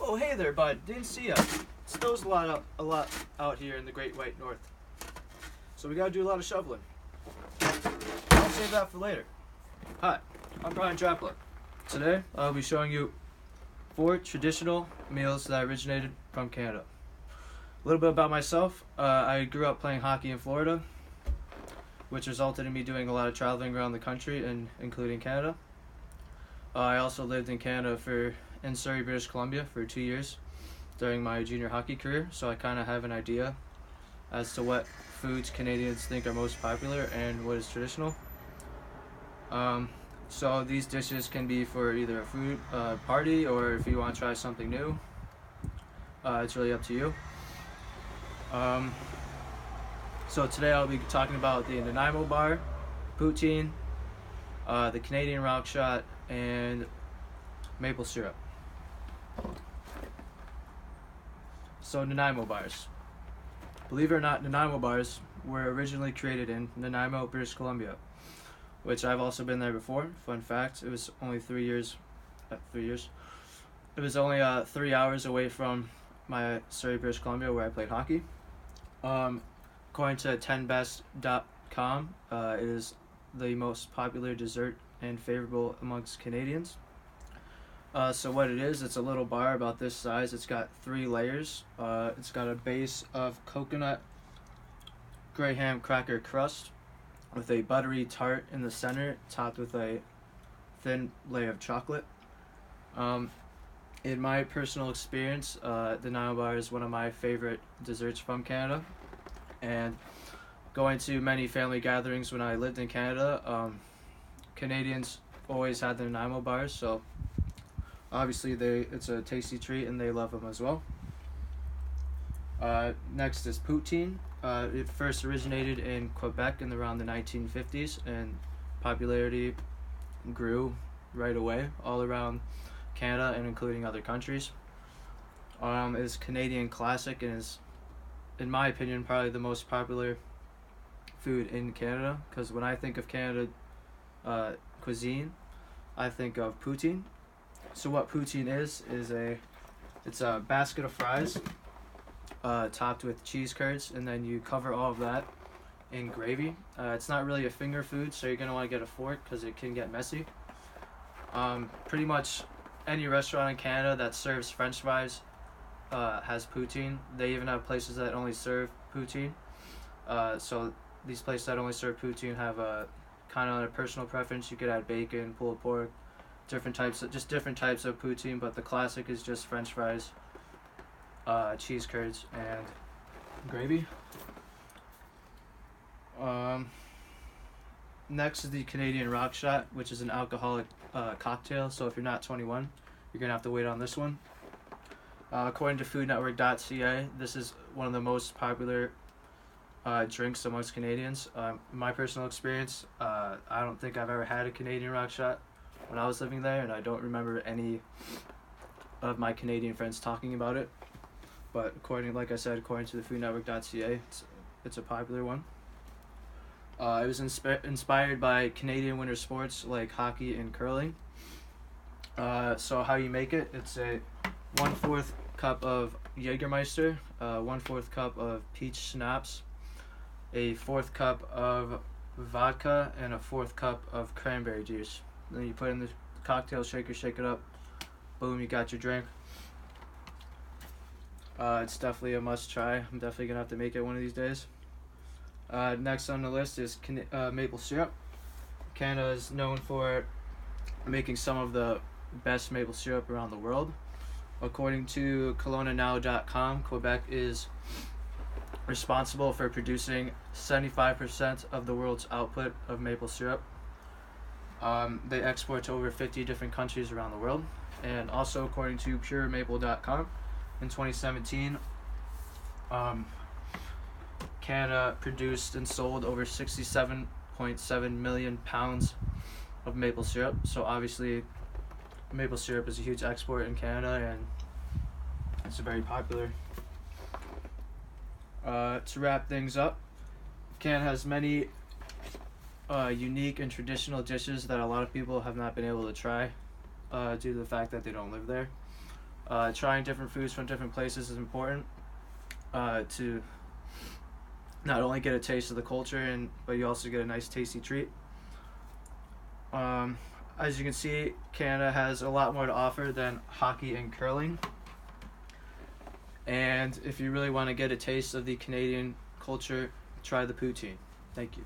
Oh, hey there, bud. Didn't see ya. It snows a lot out here in the Great White North. So we gotta do a lot of shoveling. I'll save that for later. Hi, I'm Brian Trapler. Today, I'll be showing you 4 traditional meals that originated from Canada. A little bit about myself. I grew up playing hockey in Florida, which resulted in me doing a lot of traveling around the country, and including Canada. I also lived in Canada in Surrey, British Columbia for 2 years during my junior hockey career, so I kind of have an idea as to what foods Canadians think are most popular and what is traditional. So these dishes can be for either a food party, or if you want to try something new. It's really up to you. So today I'll be talking about the Nanaimo bar, poutine, the Canadian rock shot, and maple syrup. So Nanaimo bars. Believe it or not, Nanaimo bars were originally created in Nanaimo, British Columbia, which I've also been there before. Fun fact, it was only 3 years. It was only 3 hours away from my Surrey, British Columbia, where I played hockey. According to 10best.com, it is the most popular dessert and favorable amongst Canadians. So what it is, it's a little bar about this size. It's got 3 layers. It's got a base of coconut graham cracker crust with a buttery tart in the center, topped with a thin layer of chocolate. In my personal experience, the Nanaimo bar is one of my favorite desserts from Canada. And going to many family gatherings when I lived in Canada, Canadians always had the Nanaimo bars, so obviously it's a tasty treat and they love them as well. Next is poutine. It first originated in Quebec in around the 1950s, and popularity grew right away all around Canada and including other countries. It is Canadian classic and is, in my opinion, probably the most popular food in Canada, because when I think of Canada cuisine, I think of poutine. So what poutine is it's a basket of fries topped with cheese curds, and then you cover all of that in gravy. It's not really a finger food, so you're going to want to get a fork because it can get messy. Pretty much any restaurant in Canada that serves French fries has poutine. They even have places that only serve poutine. So these places that only serve poutine have a kind of a personal preference. You could add bacon, pulled pork, different types of poutine, but the classic is just French fries, cheese curds, and gravy. Next is the Canadian rock shot, which is an alcoholic cocktail. So if you're not 21, you're gonna have to wait on this one. According to foodnetwork.ca, this is one of the most popular drinks amongst Canadians. In my personal experience, I don't think I've ever had a Canadian rock shot when I was living there, and I don't remember any of my Canadian friends talking about it. But like I said, according to the foodnetwork.ca, it's a popular one. It was inspired by Canadian winter sports like hockey and curling. So how you make it, it's a 1/4 cup of Jägermeister, 1/4 cup of peach schnapps, a 1/4 cup of vodka, and a 1/4 cup of cranberry juice. Then you put in the cocktail shaker, shake it up, boom, you got your drink. It's definitely a must try. I'm definitely gonna have to make it one of these days. Next on the list is maple syrup. Canada is known for making some of the best maple syrup around the world. According to KelownaNow.com, Quebec is responsible for producing 75% of the world's output of maple syrup. They export to over 50 different countries around the world. And also according to PureMaple.com, in 2017, Canada produced and sold over 67.7 million pounds of maple syrup. So obviously maple syrup is a huge export in Canada, and it's very popular. To wrap things up, Canada has many unique and traditional dishes that a lot of people have not been able to try due to the fact that they don't live there. Trying different foods from different places is important to not only get a taste of the culture, but you also get a nice tasty treat. As you can see, Canada has a lot more to offer than hockey and curling. And if you really want to get a taste of the Canadian culture, try the poutine. Thank you.